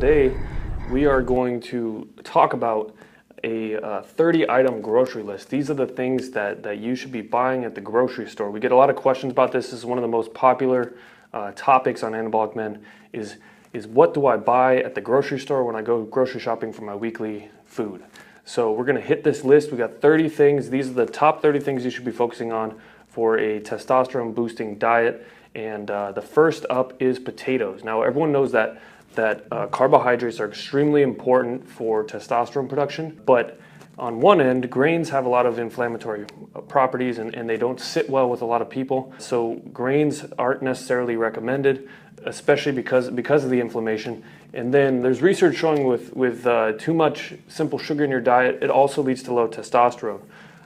today we are going to talk about a 30-item grocery list. These are the things that you should be buying at the grocery store. We get a lot of questions about this. This is one of the most popular topics on Anabolic Men is what do I buy at the grocery store when I go grocery shopping for my weekly food? So we're going to hit this list. We got 30 things. These are the top 30 things you should be focusing on for a testosterone boosting diet. And the first up is potatoes. Now everyone knows that carbohydrates are extremely important for testosterone production, but on one end, grains have a lot of inflammatory properties and they don't sit well with a lot of people. So grains aren't necessarily recommended, especially because of the inflammation. And then there's research showing with too much simple sugar in your diet, it also leads to low testosterone.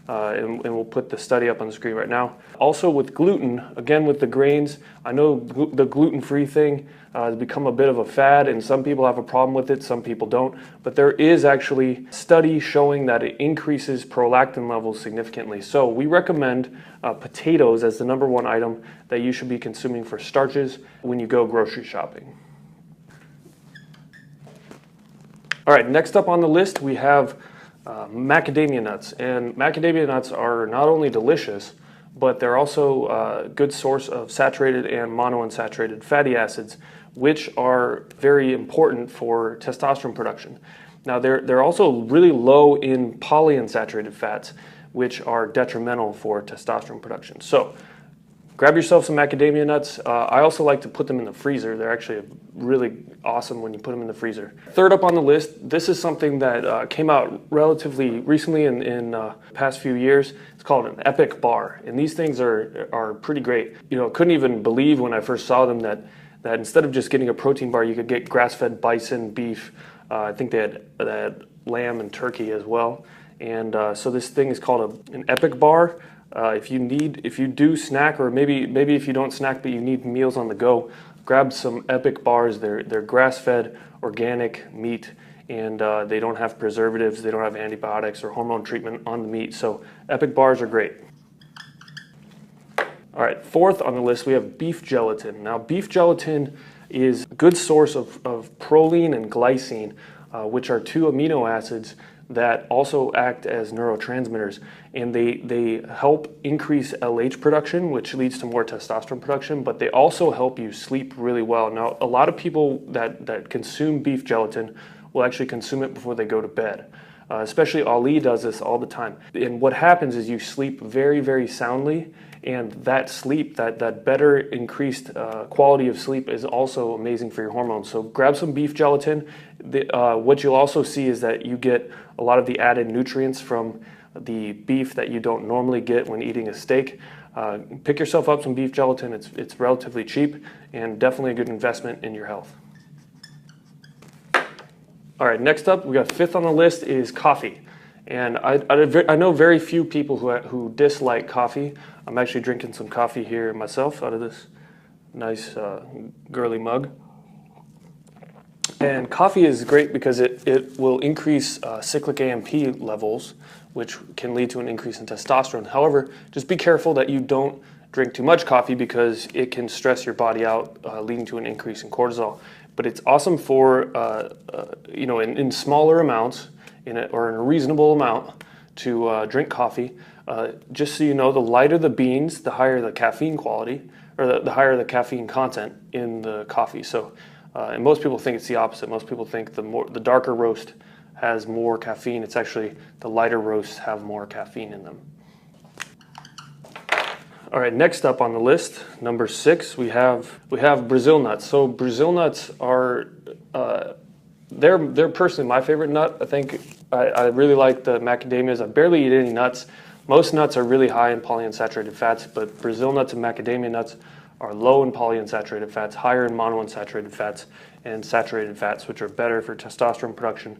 And we'll put the study up on the screen right now. Also with gluten, again with the grains, I know the gluten-free thing has become a bit of a fad and some people have a problem with it, some people don't. But there is actually study showing that it increases prolactin levels significantly. So we recommend potatoes as the #1 item that you should be consuming for starches when you go grocery shopping. All right, next up on the list we have macadamia nuts. And macadamia nuts are not only delicious, but they're also a good source of saturated and monounsaturated fatty acids, which are very important for testosterone production. Now they're also really low in polyunsaturated fats, which are detrimental for testosterone production. So grab yourself some macadamia nuts. I also like to put them in the freezer. They're actually really awesome when you put them in the freezer. Third up on the list, this is something that came out relatively recently in the past few years. It's called an Epic bar, and these things are pretty great. You know, couldn't even believe when I first saw them that instead of just getting a protein bar, you could get grass-fed bison, beef. I think they had lamb and turkey as well. And so this thing is called an Epic bar. If you do snack, or maybe if you don't snack but you need meals on the go, grab some Epic bars. They're grass-fed, organic meat, and they don't have preservatives, they don't have antibiotics or hormone treatment on the meat. So Epic bars are great. All right, fourth on the list we have beef gelatin. Now beef gelatin is a good source of proline and glycine, which are two amino acids that also act as neurotransmitters, and they help increase LH production, which leads to more testosterone production, but they also help you sleep really well. Now, a lot of people that consume beef gelatin will actually consume it before they go to bed. Especially Ali does this all the time. And what happens is you sleep very, very soundly, and that sleep, that better increased quality of sleep is also amazing for your hormones. So grab some beef gelatin. What you'll also see is that you get a lot of the added nutrients from the beef that you don't normally get when eating a steak. Pick yourself up some beef gelatin. It's relatively cheap and definitely a good investment in your health. All right, next up, we got fifth on the list is coffee. And I know very few people who dislike coffee. I'm actually drinking some coffee here myself out of this nice girly mug. And coffee is great because it will increase cyclic AMP levels, which can lead to an increase in testosterone. However, just be careful that you don't drink too much coffee because it can stress your body out, leading to an increase in cortisol. But it's awesome for, in smaller amounts, or in a reasonable amount to drink coffee. Just so you know, the lighter the beans, the higher the caffeine quality, or the higher the caffeine content in the coffee. So, and most people think it's the opposite. Most people think the darker roast has more caffeine. It's actually the lighter roasts have more caffeine in them. All right, next up on the list, number 6, we have Brazil nuts. So Brazil nuts are they're personally my favorite nut. I think I really like the macadamias. I barely eat any nuts. Most nuts are really high in polyunsaturated fats, but Brazil nuts and macadamia nuts are low in polyunsaturated fats, higher in monounsaturated fats and saturated fats, which are better for testosterone production.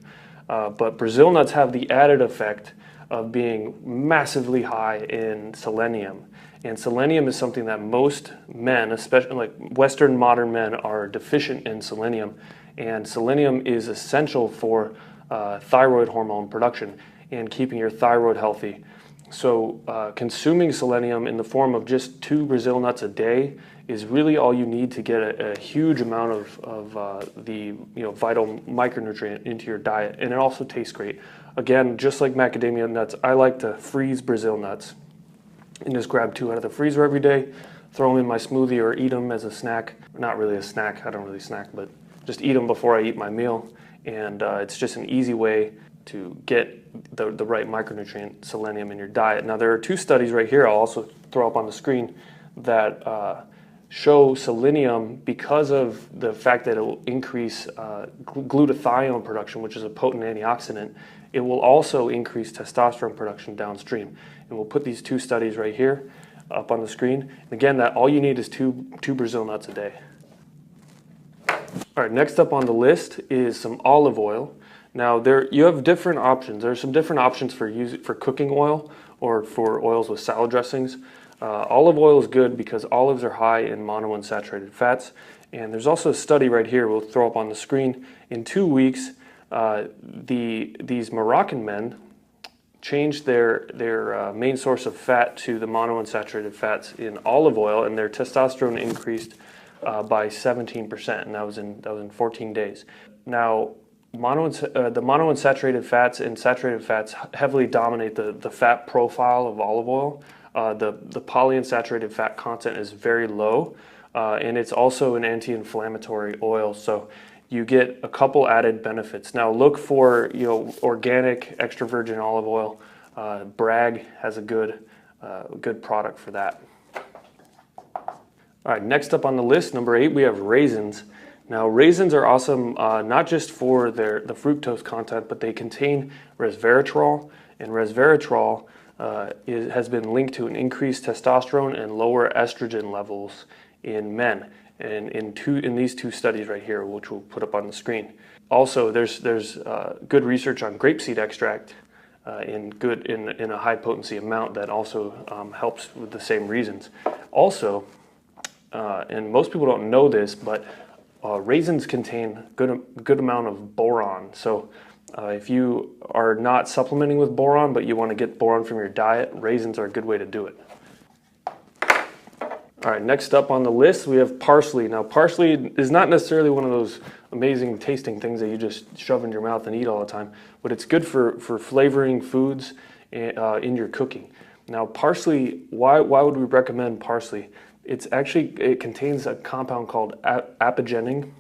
But Brazil nuts have the added effect of being massively high in selenium. And selenium is something that most men, especially like Western modern men, are deficient in selenium. And selenium is essential for thyroid hormone production and keeping your thyroid healthy. So consuming selenium in the form of just 2 Brazil nuts a day is really all you need to get a huge amount of the vital micronutrient into your diet, and it also tastes great. Again, just like macadamia nuts, I like to freeze Brazil nuts and just grab 2 out of the freezer every day, throw them in my smoothie or eat them as a snack. Not really a snack, I don't really snack, but just eat them before I eat my meal. And it's just an easy way to get the right micronutrient selenium in your diet. Now there are 2 studies right here I'll also throw up on the screen that show selenium, because of the fact that it will increase glutathione production, which is a potent antioxidant. It will also increase testosterone production downstream. And we'll put these 2 studies right here up on the screen. And again, that all you need is two Brazil nuts a day. All right, next up on the list is some olive oil. Now you have different options. There are some different options for cooking oil or for oils with salad dressings. Olive oil is good because olives are high in monounsaturated fats. And there's also a study right here we'll throw up on the screen. In 2 weeks, these Moroccan men changed their main source of fat to the monounsaturated fats in olive oil, and their testosterone increased by 17%, and that was in 14 days. Now, the monounsaturated fats and saturated fats heavily dominate the fat profile of olive oil. The polyunsaturated fat content is very low, and it's also an anti-inflammatory oil, so you get a couple added benefits. Now look for organic extra virgin olive oil. Bragg has a good product for that. All right, next up on the list, number 8, we have raisins. Now raisins are awesome, not just for the fructose content, but they contain resveratrol, and resveratrol has been linked to an increased testosterone and lower estrogen levels in men, and in these 2 studies right here, which we'll put up on the screen. Also, there's good research on grapeseed extract in a high potency amount that also helps with the same reasons. Also, and most people don't know this, but raisins contain good amount of boron. So if you are not supplementing with boron, but you want to get boron from your diet, raisins are a good way to do it. All right, next up on the list, we have parsley. Now, parsley is not necessarily one of those amazing tasting things that you just shove in your mouth and eat all the time, but it's good for flavoring foods in your cooking. Now, parsley, why would we recommend parsley? It contains a compound called apigenin,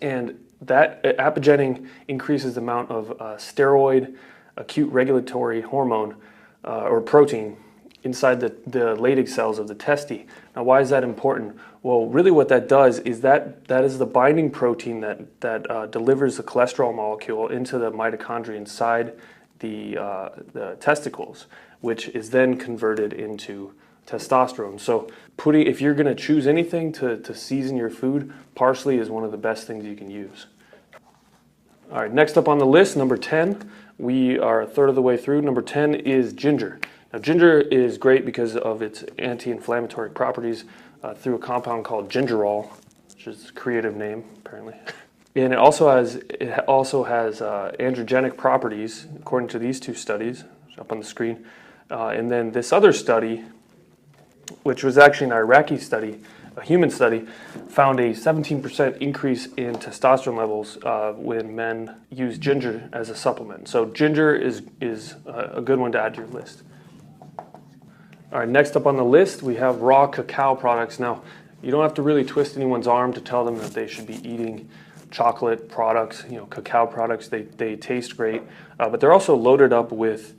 and that apigenin increases the amount of steroid acute regulatory hormone or protein inside the Leydig cells of the testes. Now, why is that important? Well, really what that does is that is the binding protein that delivers the cholesterol molecule into the mitochondria inside the testicles, which is then converted into testosterone. So if you're going to choose anything to season your food, parsley is one of the best things you can use. All right, next up on the list, number 10, we are a third of the way through. Number 10 is ginger. Now, ginger is great because of its anti-inflammatory properties through a compound called gingerol, which is a creative name, apparently. And it also has androgenic properties, according to these 2 studies, up on the screen. And then this other study, which was actually an Iraqi study, a human study, found a 17% increase in testosterone levels when men use ginger as a supplement. So ginger is a good one to add to your list. All right, next up on the list, we have raw cacao products. Now, you don't have to really twist anyone's arm to tell them that they should be eating chocolate products, cacao products. They taste great, but they're also loaded up with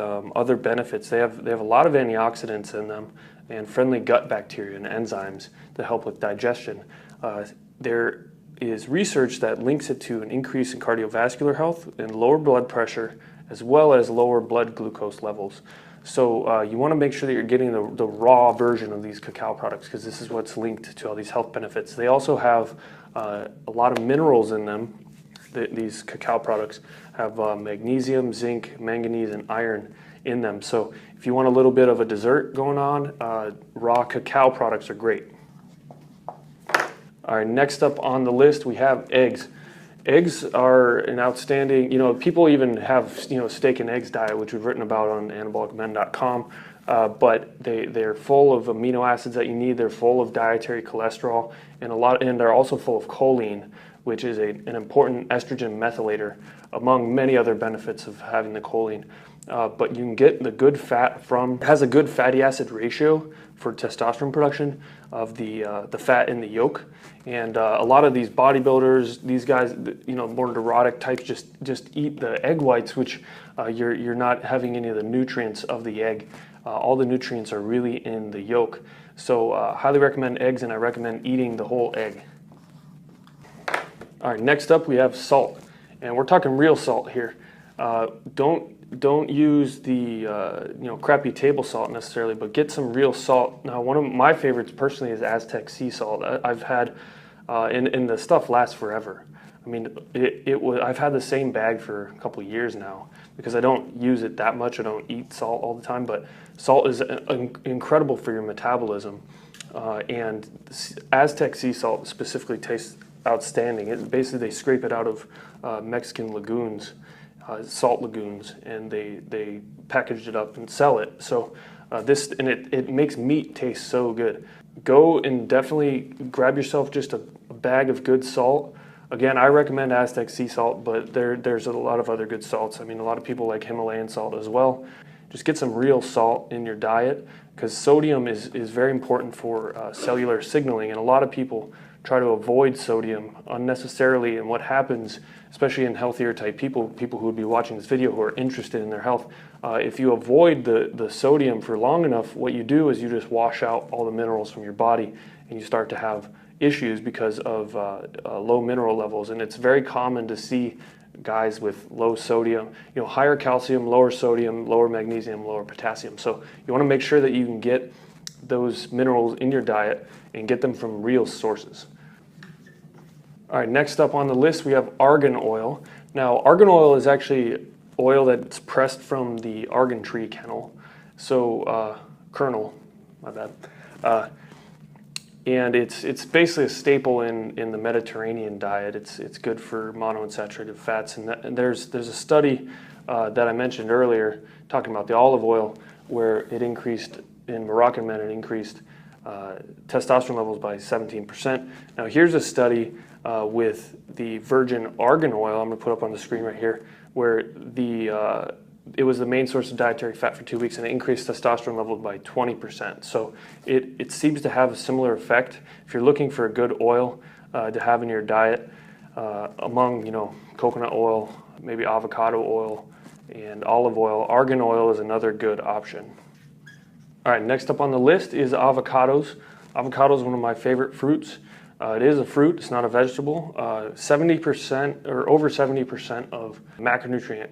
other benefits. They have a lot of antioxidants in them and friendly gut bacteria and enzymes to help with digestion. There is research that links it to an increase in cardiovascular health and lower blood pressure, as well as lower blood glucose levels. So you want to make sure that you're getting the raw version of these cacao products, because this is what's linked to all these health benefits. They also have a lot of minerals in them. These cacao products have magnesium, zinc, manganese, and iron in them. So if you want a little bit of a dessert going on, raw cacao products are great. All right, next up on the list, we have eggs. Eggs are an outstanding, people even have, steak and eggs diet, which we've written about on anabolicmen.com. But they're full of amino acids that you need. They're full of dietary cholesterol, and they're also full of choline, which is an important estrogen methylator, among many other benefits of having the choline. But you can get the good fat it has a good fatty acid ratio for testosterone production of the fat in the yolk. And a lot of these bodybuilders, these guys, more neurotic types, just eat the egg whites, which you're not having any of the nutrients of the egg. All the nutrients are really in the yolk. So highly recommend eggs, and I recommend eating the whole egg. All right, next up we have salt, and we're talking real salt here. Don't use the crappy table salt necessarily, but get some real salt. Now, one of my favorites personally is Aztec sea salt. I've had, and the stuff lasts forever. I mean, I've had the same bag for a couple of years now because I don't use it that much. I don't eat salt all the time, but salt is incredible for your metabolism. And Aztec sea salt specifically tastes outstanding. Basically, they scrape it out of Mexican lagoons, salt lagoons, and they package it up and sell it. So it makes meat taste so good. Go and definitely grab yourself just a bag of good salt. Again, I recommend Aztec sea salt, but there's a lot of other good salts. I mean, a lot of people like Himalayan salt as well. Just get some real salt in your diet, because sodium is very important for cellular signaling, and a lot of people try to avoid sodium unnecessarily. And what happens, especially in healthier type people who would be watching this video who are interested in their health, if you avoid the sodium for long enough, what you do is you just wash out all the minerals from your body, and you start to have issues because of low mineral levels. And it's very common to see guys with low sodium, higher calcium, lower sodium, lower magnesium, lower potassium. So you want to make sure that you can get those minerals in your diet and get them from real sources. All right, next up on the list we have argan oil. Now, argan oil is actually oil that's pressed from the argan tree kernel. So kernel, my bad. And it's basically a staple in the Mediterranean diet. It's good for monounsaturated fats. And there's a study that I mentioned earlier talking about the olive oil, where it increased in Moroccan men, it increased testosterone levels by 17%. Now here's a study with the virgin argan oil. I'm going to put up on the screen right here, where it was the main source of dietary fat for 2 weeks, and it increased testosterone levels by 20%. So it seems to have a similar effect. If you're looking for a good oil to have in your diet, among coconut oil, maybe avocado oil, and olive oil, argan oil is another good option. All right, next up on the list is avocados. Avocado is one of my favorite fruits. It is a fruit, it's not a vegetable. 70% or over 70% of macronutrient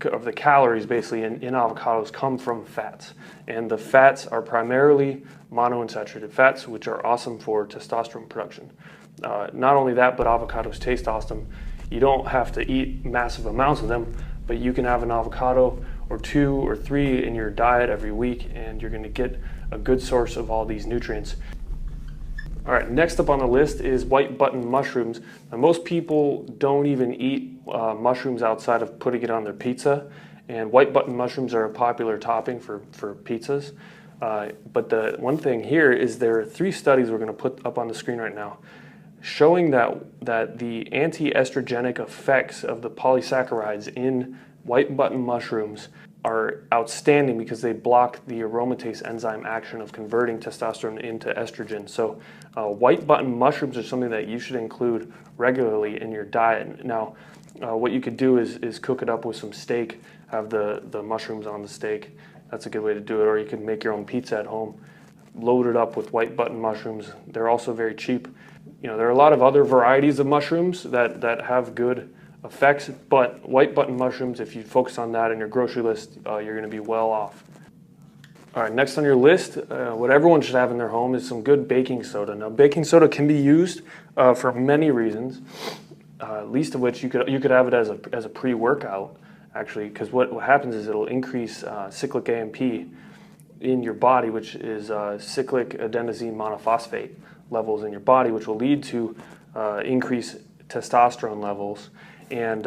of the calories basically in avocados come from fats. And the fats are primarily monounsaturated fats, which are awesome for testosterone production. Not only that, but avocados taste awesome. You don't have to eat massive amounts of them, but you can have an avocado or 2 or 3 in your diet every week, and you're going to get a good source of all these nutrients. All right, next up on the list is white button mushrooms. Now, most people don't even eat mushrooms outside of putting it on their pizza, and white button mushrooms are a popular topping for pizzas. But the one thing here is there are 3 studies we're going to put up on the screen right now, showing that the anti-estrogenic effects of the polysaccharides in white button mushrooms are outstanding because they block the aromatase enzyme action of converting testosterone into estrogen. So white button mushrooms are something that you should include regularly in your diet. Now, what you could do is cook it up with some steak, have the mushrooms on the steak. That's a good way to do it. Or you can make your own pizza at home, load it up with white button mushrooms. They're also very cheap. There are a lot of other varieties of mushrooms that have good effects, but white button mushrooms, if you focus on that in your grocery list, you're going to be well off. All right, next on your list, what everyone should have in their home is some good baking soda. Now, baking soda can be used for many reasons, least of which you could have it as a pre-workout, actually, because what happens is it'll increase cyclic AMP in your body, which is cyclic adenosine monophosphate levels in your body, which will lead to increased testosterone levels. And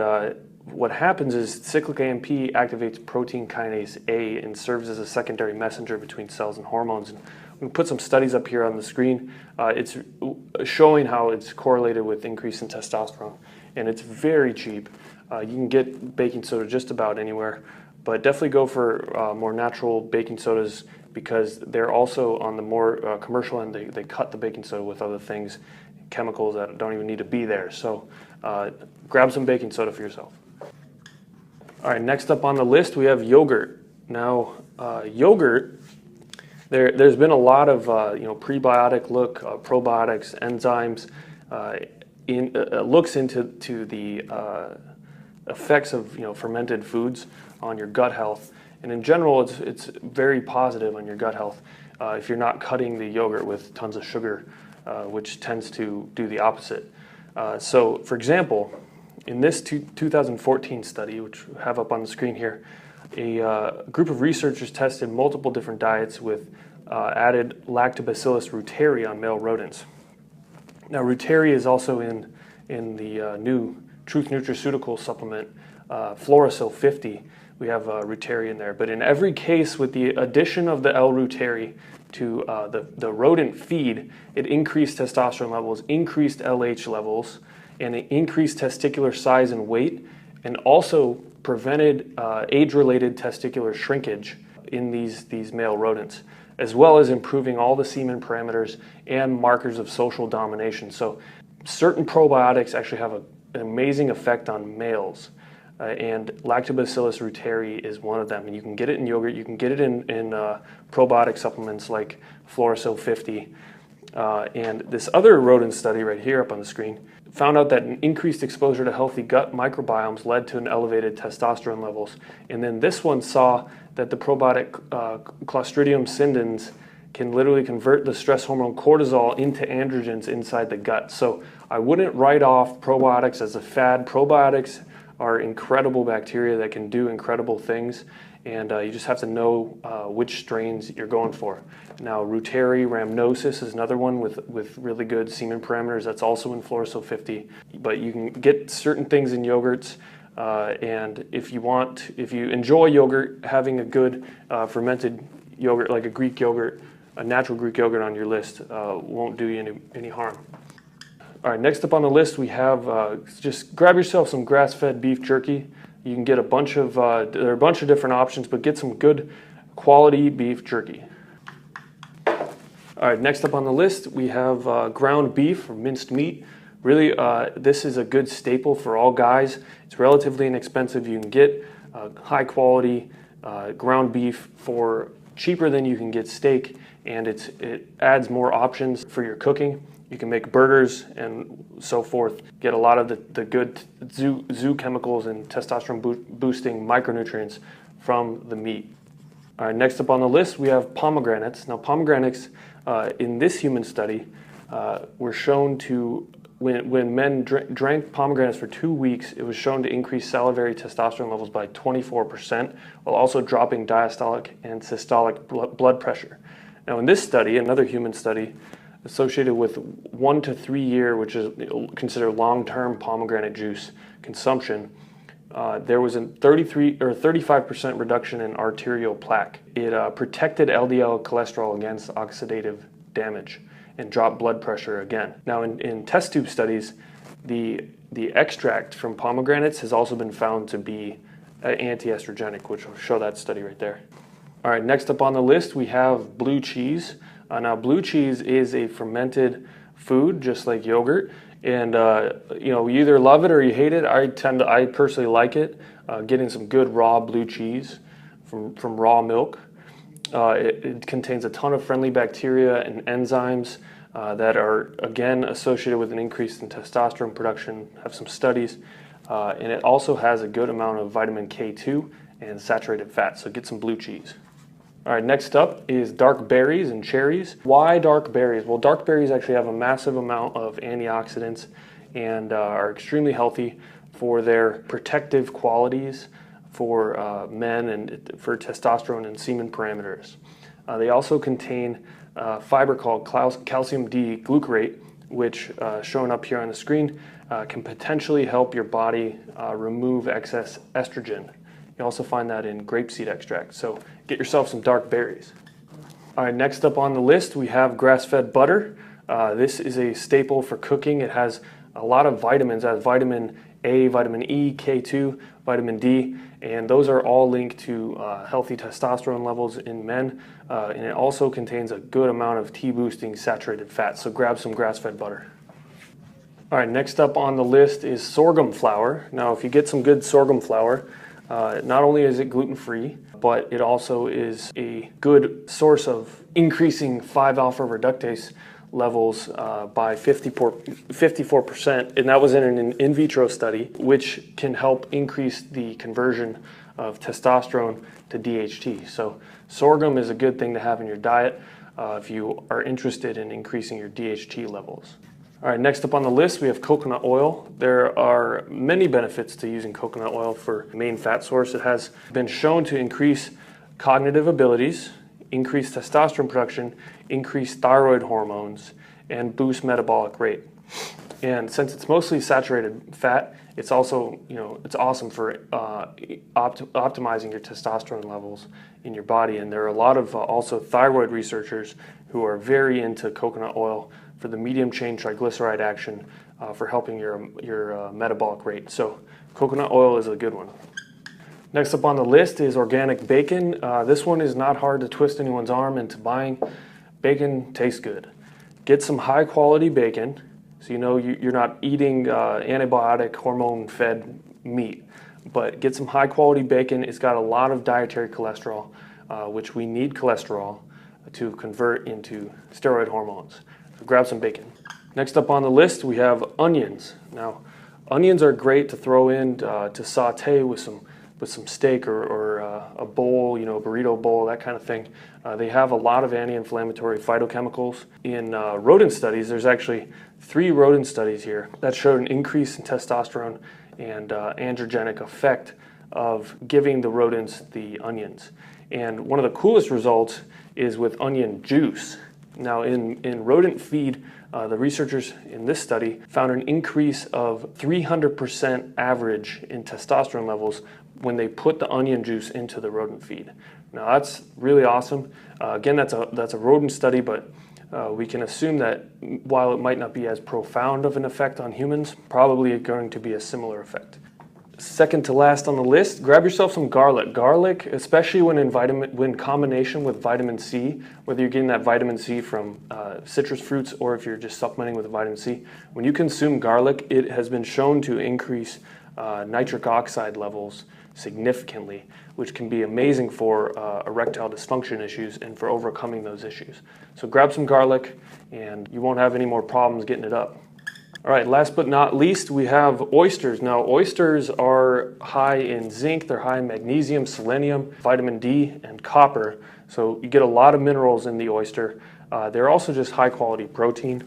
what happens is cyclic AMP activates protein kinase A and serves as a secondary messenger between cells and hormones. And we put some studies up here on the screen. It's showing how it's correlated with increase in testosterone. And it's very cheap. You can get baking soda just about anywhere, but definitely go for more natural baking sodas, because they're also on the more commercial end. They cut the baking soda with other things, chemicals that don't even need to be there. So grab some baking soda for yourself. All right, next up on the list we have yogurt. Now yogurt, there's been a lot of prebiotic look, probiotics, enzymes. Looks into the effects of fermented foods on your gut health, and in general it's very positive on your gut health if you're not cutting the yogurt with tons of sugar, which tends to do the opposite. So for example, in this 2014 study, which we have up on the screen here, a group of researchers tested multiple different diets with added Lactobacillus reuteri on male rodents. Now reuteri is also in the new Truth Nutraceutical supplement, Florasil 50. We have reuteri in there, but in every case with the addition of the L-reuteri to the rodent feed, it increased testosterone levels, increased LH levels, and it increased testicular size and weight, and also prevented age-related testicular shrinkage in these male rodents, as well as improving all the semen parameters and markers of social domination. So certain probiotics actually have an amazing effect on males, and Lactobacillus reuteri is one of them. And you can get it in yogurt, you can get it in probiotic supplements like Florasil 50. And this other rodent study right here up on the screen found out that an increased exposure to healthy gut microbiomes led to an elevated testosterone levels. And then this one saw that the probiotic Clostridium scindens can literally convert the stress hormone cortisol into androgens inside the gut. So I wouldn't write off probiotics as a fad. Probiotics are incredible bacteria that can do incredible things, and you just have to know which strains you're going for. Now, reuteri rhamnosus is another one with really good semen parameters. That's also in Florasil 50. But you can get certain things in yogurts, and if you enjoy yogurt, having a good fermented yogurt like a Greek yogurt, a natural Greek yogurt on your list won't do you any harm. All right, next up on the list we have, just grab yourself some grass-fed beef jerky. You can get a bunch of, there are a bunch of different options, but get some good quality beef jerky. All right, next up on the list we have ground beef or minced meat. Really, this is a good staple for all guys. It's relatively inexpensive. You can get high quality ground beef for cheaper than you can get steak, and it adds more options for your cooking. You can make burgers and so forth. Get a lot of the good zoo chemicals and testosterone boosting micronutrients from the meat. All right, next up on the list we have pomegranates. Now pomegranates in this human study were shown to, when men drank pomegranates for 2 weeks, it was shown to increase salivary testosterone levels by 24%, while also dropping diastolic and systolic blood pressure. Now in this study, another human study, associated with 1 to 3 year, which is considered long-term pomegranate juice consumption, there was a 35% reduction in arterial plaque. It protected LDL cholesterol against oxidative damage and dropped blood pressure again. Now in test tube studies, the extract from pomegranates has also been found to be anti-estrogenic, which will show that study right there. All right, next up on the list we have blue cheese. Now blue cheese is a fermented food just like yogurt, and you either love it or you hate it. I personally like it. Getting some good raw blue cheese from raw milk. It contains a ton of friendly bacteria and enzymes that are again associated with an increase in testosterone production. Have some studies, and it also has a good amount of vitamin K2 and saturated fat. So get some blue cheese. All right, next up is dark berries and cherries. Why dark berries? Well, dark berries actually have a massive amount of antioxidants and are extremely healthy for their protective qualities for men and for testosterone and semen parameters. They also contain fiber called calcium D glucarate, which shown up here on the screen, can potentially help your body remove excess estrogen. You also find that in grapeseed extract. So get yourself some dark berries. All right, next up on the list, we have grass-fed butter. This is a staple for cooking. It has a lot of vitamins. It has vitamin A, vitamin E, K2, vitamin D, and those are all linked to healthy testosterone levels in men. And it also contains a good amount of T-boosting saturated fat. So grab some grass-fed butter. All right, next up on the list is sorghum flour. Now, if you get some good sorghum flour, not only is it gluten-free, but it also is a good source of increasing 5-alpha reductase levels by 54%, and that was in an in vitro study, which can help increase the conversion of testosterone to DHT. So sorghum is a good thing to have in your diet if you are interested in increasing your DHT levels. All right, next up on the list, we have coconut oil. There are many benefits to using coconut oil for main fat source. It has been shown to increase cognitive abilities, increase testosterone production, increase thyroid hormones, and boost metabolic rate. And since it's mostly saturated fat, it's also, it's awesome for optimizing your testosterone levels in your body. And there are a lot of also thyroid researchers who are very into coconut oil for the medium chain triglyceride action for helping your metabolic rate. So coconut oil is a good one. Next up on the list is organic bacon. This one is not hard to twist anyone's arm into buying. Bacon tastes good. Get some high quality bacon so you're not eating antibiotic hormone fed meat. But get some high quality bacon. It's got a lot of dietary cholesterol, which we need cholesterol to convert into steroid hormones. So grab some bacon. Next up on the list, we have onions. Now, onions are great to throw in to saute with some steak or a bowl, a burrito bowl, that kind of thing. They have a lot of anti-inflammatory phytochemicals. In rodent studies, there's actually 3 rodent studies here that showed an increase in testosterone and androgenic effect of giving the rodents the onions. And one of the coolest results is with onion juice. Now, in rodent feed, the researchers in this study found an increase of 300% average in testosterone levels when they put the onion juice into the rodent feed. Now, that's really awesome. Again, that's a rodent study, but we can assume that while it might not be as profound of an effect on humans, probably going to be a similar effect. Second to last on the list, grab yourself some garlic. Garlic, especially when in combination with vitamin C, whether you're getting that vitamin C from citrus fruits or if you're just supplementing with vitamin C, when you consume garlic, it has been shown to increase nitric oxide levels significantly, which can be amazing for erectile dysfunction issues and for overcoming those issues. So grab some garlic and you won't have any more problems getting it up. All right, last but not least, we have oysters. Now, oysters are high in zinc, they're high in magnesium, selenium, vitamin D, and copper. So you get a lot of minerals in the oyster. They're also just high quality protein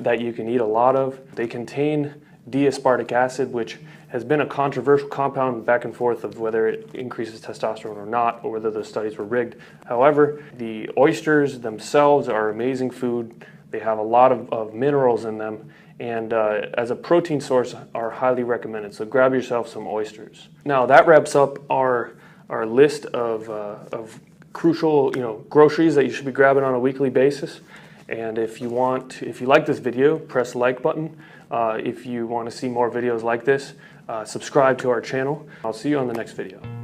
that you can eat a lot of. They contain D-aspartic acid, which has been a controversial compound back and forth of whether it increases testosterone or not, or whether those studies were rigged. However, the oysters themselves are amazing food. They have a lot of minerals in them, and as a protein source are highly recommended. So grab yourself some oysters. Now that wraps up our list of crucial groceries that you should be grabbing on a weekly basis. And if you like this video, press the like button. If you want to see more videos like this, subscribe to our channel. I'll see you on the next video.